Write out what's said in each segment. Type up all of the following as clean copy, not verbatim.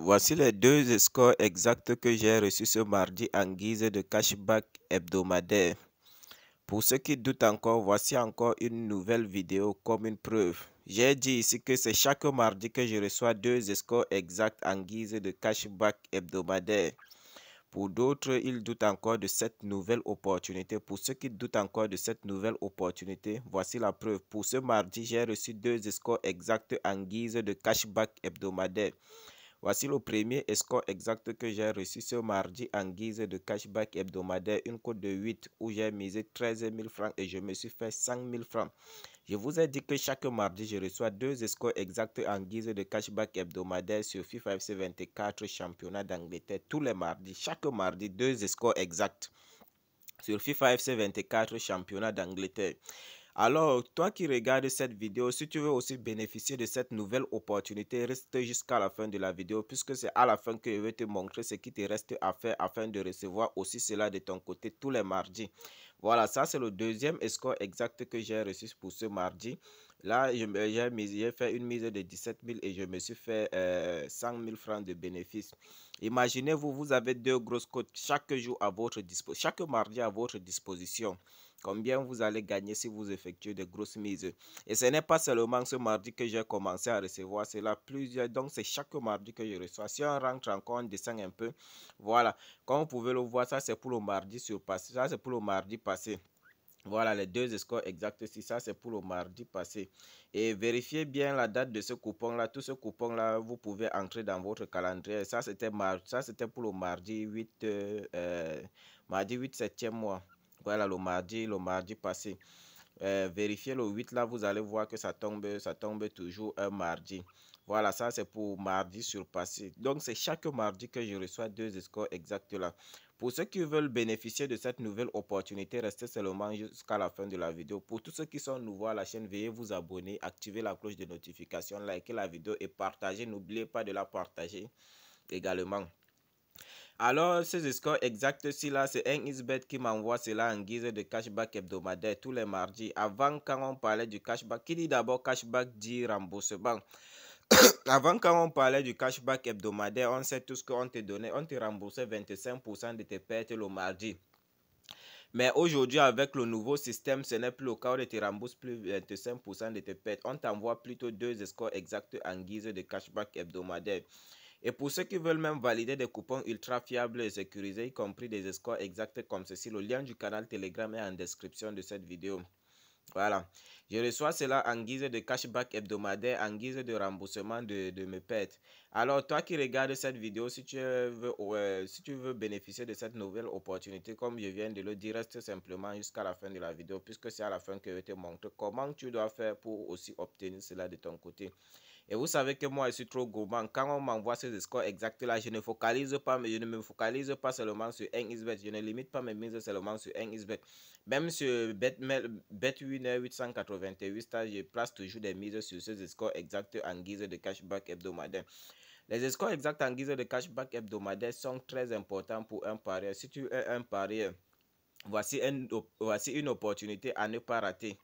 Voici les deux scores exacts que j'ai reçus ce mardi en guise de cashback hebdomadaire. Pour ceux qui doutent encore, voici encore une nouvelle vidéo comme une preuve. J'ai dit ici que c'est chaque mardi que je reçois deux scores exacts en guise de cashback hebdomadaire. Pour d'autres, ils doutent encore de cette nouvelle opportunité. Pour ceux qui doutent encore de cette nouvelle opportunité, voici la preuve. Pour ce mardi, j'ai reçu deux scores exacts en guise de cashback hebdomadaire. Voici le premier score exact que j'ai reçu ce mardi en guise de cashback hebdomadaire, une cote de 8 où j'ai misé 13 000 francs et je me suis fait 5 000 francs. Je vous ai dit que chaque mardi, je reçois deux scores exacts en guise de cashback hebdomadaire sur FIFA FC 24 championnat d'Angleterre tous les mardis. Chaque mardi, deux scores exacts sur FIFA FC 24 championnat d'Angleterre. Alors, toi qui regardes cette vidéo, si tu veux aussi bénéficier de cette nouvelle opportunité, reste jusqu'à la fin de la vidéo puisque c'est à la fin que je vais te montrer ce qui te reste à faire afin de recevoir aussi cela de ton côté tous les mardis. Voilà, ça c'est le deuxième score exact que j'ai reçu pour ce mardi. Là, j'ai fait une mise de 17 000 et je me suis fait 100 000 francs de bénéfices. Imaginez-vous, vous avez deux grosses cotes chaque jour à votre disposition, chaque mardi à votre disposition. Combien vous allez gagner si vous effectuez de grosses mises. Et ce n'est pas seulement ce mardi que j'ai commencé à recevoir cela, plusieurs. Donc, c'est chaque mardi que je reçois. Si on rentre encore, on descend un peu. Voilà. Comme vous pouvez le voir, ça c'est pour le mardi surpassé. Ça c'est pour le mardi passé. Voilà les deux scores exacts. Si ça c'est pour le mardi passé. Et vérifiez bien la date de ce coupon là. Tout ce coupon là, vous pouvez entrer dans votre calendrier. Ça c'était pour le mardi 8 mardi 8 septième mois. Voilà le mardi passé. Vérifiez le 8 là, vous allez voir que ça tombe toujours un mardi. Voilà, ça c'est pour mardi surpassé. Donc c'est chaque mardi que je reçois deux scores exacts là. Pour ceux qui veulent bénéficier de cette nouvelle opportunité, restez seulement jusqu'à la fin de la vidéo. Pour tous ceux qui sont nouveaux à la chaîne, veuillez vous abonner, activer la cloche de notification, liker la vidéo et partager. N'oubliez pas de la partager également. Alors, ces scores exacts-ci là, c'est un Xbet qui m'envoie cela en guise de cashback hebdomadaire tous les mardis. Avant, quand on parlait du cashback, qui dit d'abord cashback dit remboursement. Avant, quand on parlait du cashback hebdomadaire, on sait tout ce qu'on te donnait. On te remboursait 25% de tes pertes le mardi. Mais aujourd'hui, avec le nouveau système, ce n'est plus le cas. On ne te rembourse plus 25% de tes pertes. On t'envoie plutôt deux scores exacts en guise de cashback hebdomadaire. Et pour ceux qui veulent même valider des coupons ultra fiables et sécurisés, y compris des scores exacts comme ceci, le lien du canal Telegram est en description de cette vidéo. Voilà. Je reçois cela en guise de cashback hebdomadaire, en guise de remboursement de mes pertes. Alors, toi qui regardes cette vidéo, si tu veux bénéficier de cette nouvelle opportunité, comme je viens de le dire, reste simplement jusqu'à la fin de la vidéo, puisque c'est à la fin que je te montre comment tu dois faire pour aussi obtenir cela de ton côté. Et vous savez que moi, je suis trop gourmand. Quand on m'envoie ces scores exacts là, je ne me focalise pas seulement sur un XBet. Je ne limite pas mes mises seulement sur un XBet. Même sur BetWinner 888, je place toujours des mises sur ces scores exacts en guise de cashback hebdomadaire. Les scores exacts en guise de cashback hebdomadaire sont très importants pour un parieur. Si tu es un parieur, voici une opportunité à ne pas rater.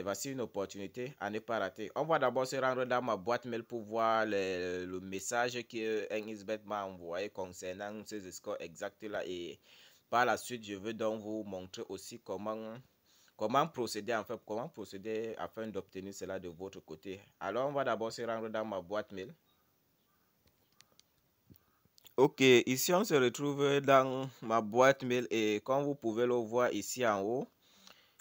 Voici une opportunité à ne pas rater. On va d'abord se rendre dans ma boîte mail pour voir le message que NXBet m'a envoyé concernant ces scores exacts là. Et par la suite, je veux donc vous montrer aussi comment procéder afin d'obtenir cela de votre côté. Alors, on va d'abord se rendre dans ma boîte mail. Ok, ici on se retrouve dans ma boîte mail et comme vous pouvez le voir ici en haut,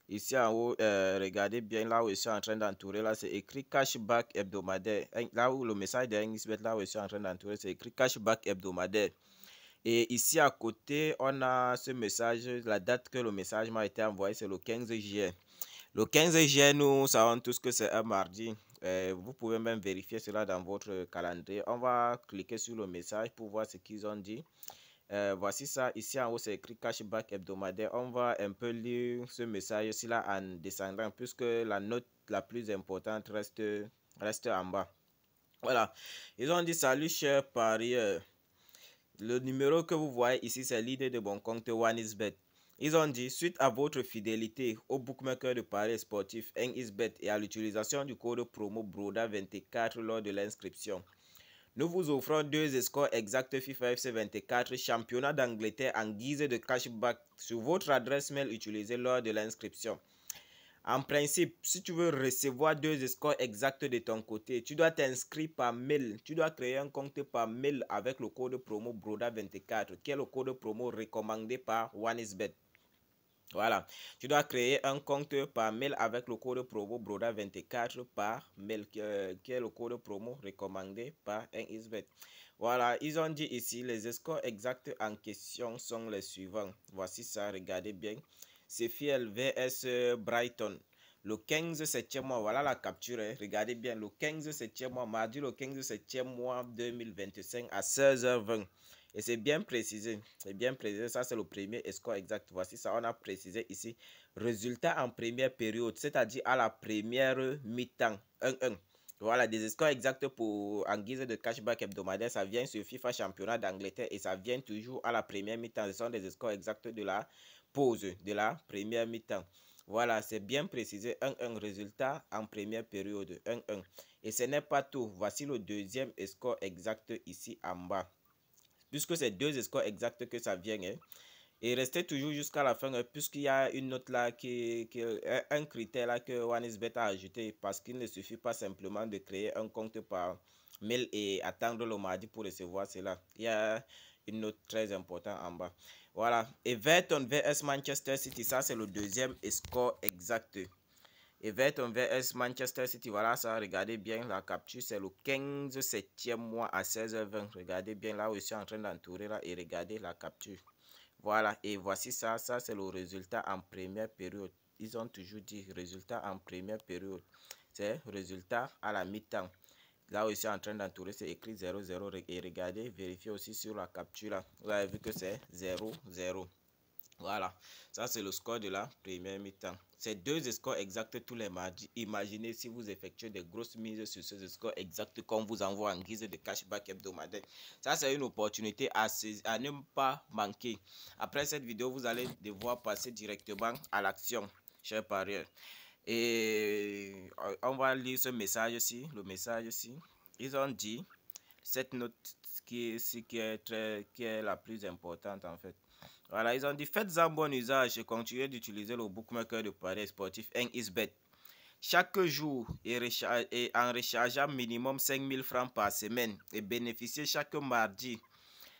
regardez bien là où je suis en train d'entourer, là c'est écrit cashback hebdomadaire. Là où le message de NXBet, là où je suis en train d'entourer, c'est écrit cashback hebdomadaire. Et ici à côté, on a ce message, la date que le message m'a été envoyé, c'est le 15 juillet. Le 15 juillet, nous savons tous que c'est un mardi. Vous pouvez même vérifier cela dans votre calendrier. On va cliquer sur le message pour voir ce qu'ils ont dit. Voici ça, ici en haut c'est écrit cashback hebdomadaire. On va un peu lire ce message ici là en descendant puisque la note la plus importante reste en bas. Voilà, ils ont dit salut cher parieur. Le numéro que vous voyez ici c'est l'idée de mon compte OneXBet. Ils ont dit suite à votre fidélité au bookmaker de paris sportif NXBet et à l'utilisation du code promo BRODA24 lors de l'inscription. Nous vous offrons 2 scores exacts FIFA FC 24 championnat d'Angleterre en guise de cashback sur votre adresse mail utilisée lors de l'inscription. En principe, si tu veux recevoir 2 scores exacts de ton côté, tu dois t'inscrire par mail. Tu dois créer un compte par mail avec le code promo BRODA24, qui est le code promo recommandé par OneXBet. Voilà, tu dois créer un compte par mail avec le code promo BRODA24 par mail, qui est le code promo recommandé par OneXBet. Voilà, ils ont dit ici, les scores exacts en question sont les suivants. Voici ça, regardez bien. Sheffield vs Brighton. Le 15 septième mois, voilà la capture, hein. Regardez bien, le 15 septième mois, mardi le 15 septième mois 2025 à 16h20. Et c'est bien précisé, ça c'est le premier score exact. Voici ça, on a précisé ici. Résultat en première période, c'est-à-dire à la première mi-temps, 1-1. Voilà, des scores exacts pour en guise de cashback hebdomadaire, ça vient sur FIFA Championnat d'Angleterre et ça vient toujours à la première mi-temps. Ce sont des scores exacts de la pause de la première mi-temps. Voilà, c'est bien précisé, 1-1, résultat en première période, 1-1. Et ce n'est pas tout, voici le deuxième score exact ici en bas. Puisque c'est 2 scores exacts que ça vient, hein. Et restez toujours jusqu'à la fin, puisqu'il y a une note là, un critère là que OneXBet a ajouté, parce qu'il ne suffit pas simplement de créer un compte par mail et attendre le mardi pour recevoir cela. Il y a une note très importante en bas. Voilà. Everton vs Manchester City, ça c'est le deuxième score exact. Everton vs Manchester City, voilà ça, regardez bien la capture, c'est le 15 septième mois à 16h20. Regardez bien là où je suis en train d'entourer là et regardez la capture. Voilà, et voici ça, c'est le résultat en première période. Ils ont toujours dit résultat en première période. C'est résultat à la mi-temps. Là où je suis en train d'entourer, c'est écrit 0-0. Et regardez, vérifiez aussi sur la capture là. Vous avez vu que c'est 0-0. Voilà, ça c'est le score de la première mi-temps. C'est 2 scores exacts tous les mardis. Imaginez si vous effectuez des grosses mises sur ce score exact qu'on vous envoie en guise de cashback hebdomadaire. Ça c'est une opportunité à ne pas manquer. Après cette vidéo, vous allez devoir passer directement à l'action, chers parieurs. Et on va lire ce message ici, le message ici. Ils ont dit, cette note qui est la plus importante en fait. Voilà, ils ont dit faites-en bon usage et continuez d'utiliser le bookmaker de paris sportif OneXBet. Chaque jour et en rechargeant minimum 5000 francs par semaine et bénéficiez chaque mardi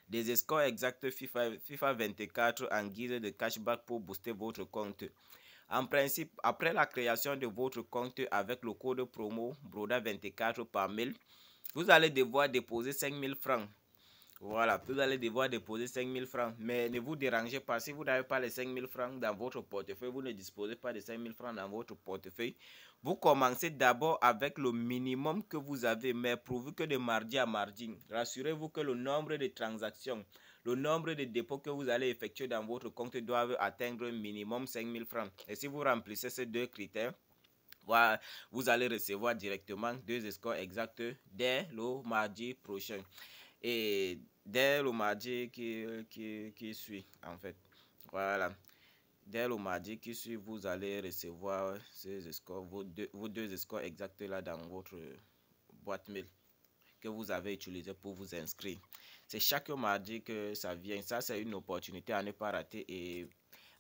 des scores exacts FIFA 24 en guise de cashback pour booster votre compte. En principe, après la création de votre compte avec le code promo BRODA24 par mail, vous allez devoir déposer 5000 francs. Voilà, vous allez devoir déposer 5000 francs. Mais ne vous dérangez pas. Si vous n'avez pas les 5000 francs dans votre portefeuille, vous ne disposez pas de 5000 francs dans votre portefeuille, vous commencez d'abord avec le minimum que vous avez. Mais pourvu que de mardi à mardi, rassurez-vous que le nombre de transactions, le nombre de dépôts que vous allez effectuer dans votre compte doivent atteindre minimum 5000 francs. Et si vous remplissez ces 2 critères, voilà, vous allez recevoir directement 2 scores exacts dès le mardi prochain. Et dès le mardi qui suit, en fait. Voilà. Dès le mardi qui suit, vous allez recevoir ces scores, vos deux scores exacts là dans votre boîte mail que vous avez utilisé pour vous inscrire. C'est chaque mardi que ça vient. Ça, c'est une opportunité à ne pas rater. Et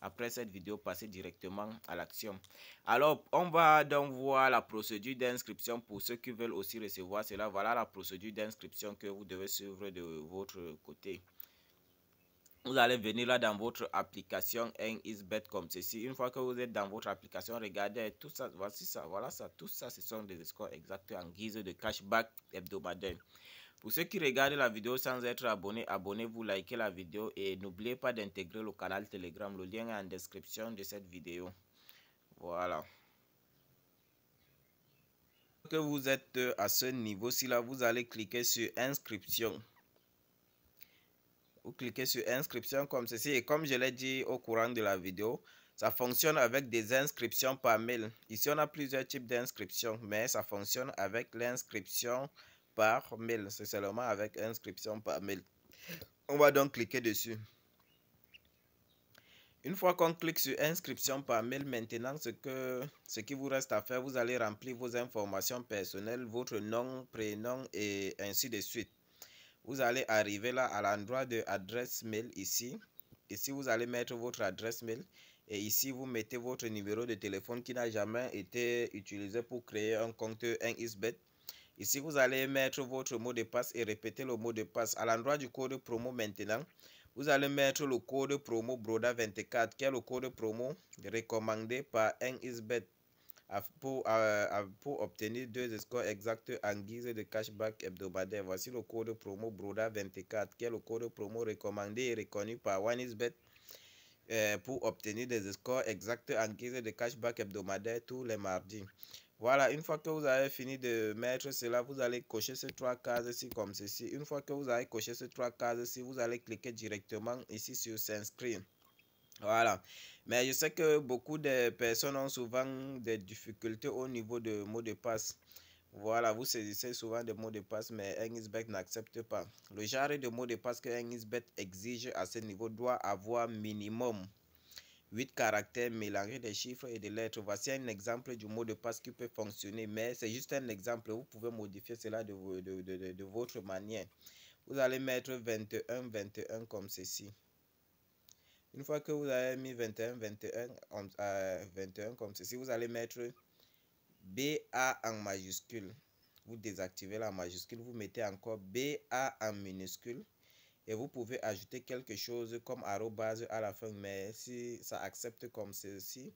après cette vidéo, passer directement à l'action. Alors, on va donc voir la procédure d'inscription pour ceux qui veulent aussi recevoir cela. Voilà la procédure d'inscription que vous devez suivre de votre côté. Vous allez venir là dans votre application OneXBet comme ceci. Une fois que vous êtes dans votre application, regardez tout ça. Voici ça, voilà ça. Tout ça, ce sont des scores exacts en guise de cashback hebdomadaire. Pour ceux qui regardent la vidéo sans être abonnés, abonnez-vous, likez la vidéo et n'oubliez pas d'intégrer le canal Telegram. Le lien est en description de cette vidéo. Voilà. Que vous êtes à ce niveau-ci là, vous allez cliquer sur inscription. Vous cliquez sur inscription comme ceci et comme je l'ai dit au courant de la vidéo, ça fonctionne avec des inscriptions par mail. Ici on a plusieurs types d'inscriptions, mais ça fonctionne avec l'inscription par mail. C'est seulement avec inscription par mail. On va donc cliquer dessus. Une fois qu'on clique sur inscription par mail, maintenant ce qui vous reste à faire, vous allez remplir vos informations personnelles, votre nom, prénom et ainsi de suite. Vous allez arriver là à l'endroit de adresse mail ici. Ici, vous allez mettre votre adresse mail. Et ici, vous mettez votre numéro de téléphone qui n'a jamais été utilisé pour créer un compte 1xBet. Ici, vous allez mettre votre mot de passe et répéter le mot de passe. À l'endroit du code promo maintenant, vous allez mettre le code promo BRODA24 qui est le code promo recommandé par 1xBet pour obtenir 2 scores exacts en guise de cashback hebdomadaire. Voici le code promo BRODA24 qui est le code promo recommandé et reconnu par 1xBet pour obtenir des scores exacts en guise de cashback hebdomadaire tous les mardis. Voilà, une fois que vous avez fini de mettre cela, vous allez cocher ces 3 cases-ci comme ceci. Une fois que vous avez coché ces 3 cases-ci, vous allez cliquer directement ici sur s'inscrire. Voilà. Mais je sais que beaucoup de personnes ont souvent des difficultés au niveau de mots de passe. Voilà, vous saisissez souvent des mots de passe, mais 1xBet n'accepte pas. Le genre de mot de passe que 1xBet exige à ce niveau doit avoir minimum 8 caractères mélangés des chiffres et des lettres. Voici un exemple du mot de passe qui peut fonctionner, mais c'est juste un exemple. Vous pouvez modifier cela de votre manière. Vous allez mettre 21, 21 comme ceci. Une fois que vous avez mis 21, 21 comme ceci, vous allez mettre BA en majuscule. Vous désactivez la majuscule, vous mettez encore BA en minuscule. Et vous pouvez ajouter quelque chose comme arrobase à la fin, mais si ça accepte comme ceci,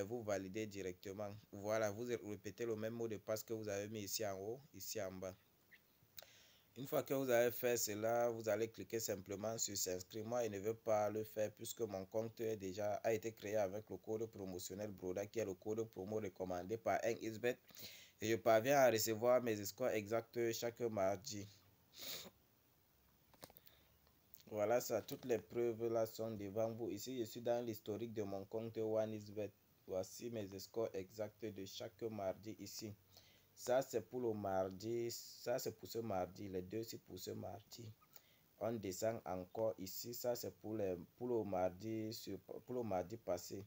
vous validez directement. Voilà, vous répétez le même mot de passe que vous avez mis ici en haut, ici en bas. Une fois que vous avez fait cela, vous allez cliquer simplement sur s'inscrire. Moi, je ne veux pas le faire puisque mon compte a été créé avec le code promotionnel BRODA qui est le code promo recommandé par 1xBet. Et je parviens à recevoir mes scores exacts chaque mardi. Voilà ça, toutes les preuves là sont devant vous. Ici, je suis dans l'historique de mon compte 1xBet. Voici mes scores exacts de chaque mardi ici. Ça, c'est pour le mardi. Ça, c'est pour ce mardi. Les deux, c'est pour ce mardi. On descend encore ici. Ça, c'est pour le mardi passé.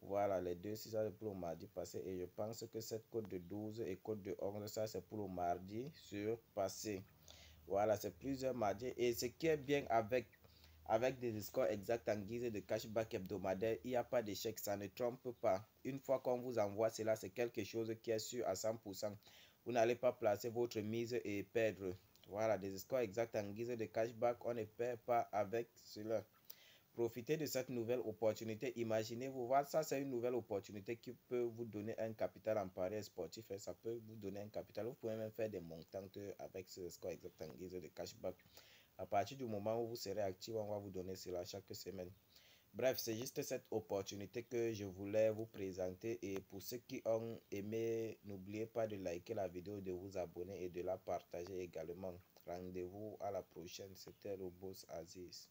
Voilà, les deux, c'est ça pour le mardi passé. Et je pense que cette code de 12 et code de 11, ça, c'est pour le mardi surpassé. Voilà, c'est plusieurs mardis. Et ce qui est bien avec des scores exacts en guise de cashback hebdomadaire, il n'y a pas d'échec, ça ne trompe pas. Une fois qu'on vous envoie cela, c'est quelque chose qui est sûr à 100%. Vous n'allez pas placer votre mise et perdre. Voilà, des scores exacts en guise de cashback, on ne perd pas avec cela. Profitez de cette nouvelle opportunité. Imaginez-vous, voilà, ça c'est une nouvelle opportunité qui peut vous donner un capital en paris sportif. Et ça peut vous donner un capital. Vous pouvez même faire des montants avec ce score exact en guise de cashback. À partir du moment où vous serez actif, on va vous donner cela chaque semaine. Bref, c'est juste cette opportunité que je voulais vous présenter. Et pour ceux qui ont aimé, n'oubliez pas de liker la vidéo, de vous abonner et de la partager également. Rendez-vous à la prochaine. C'était le boss Aziz.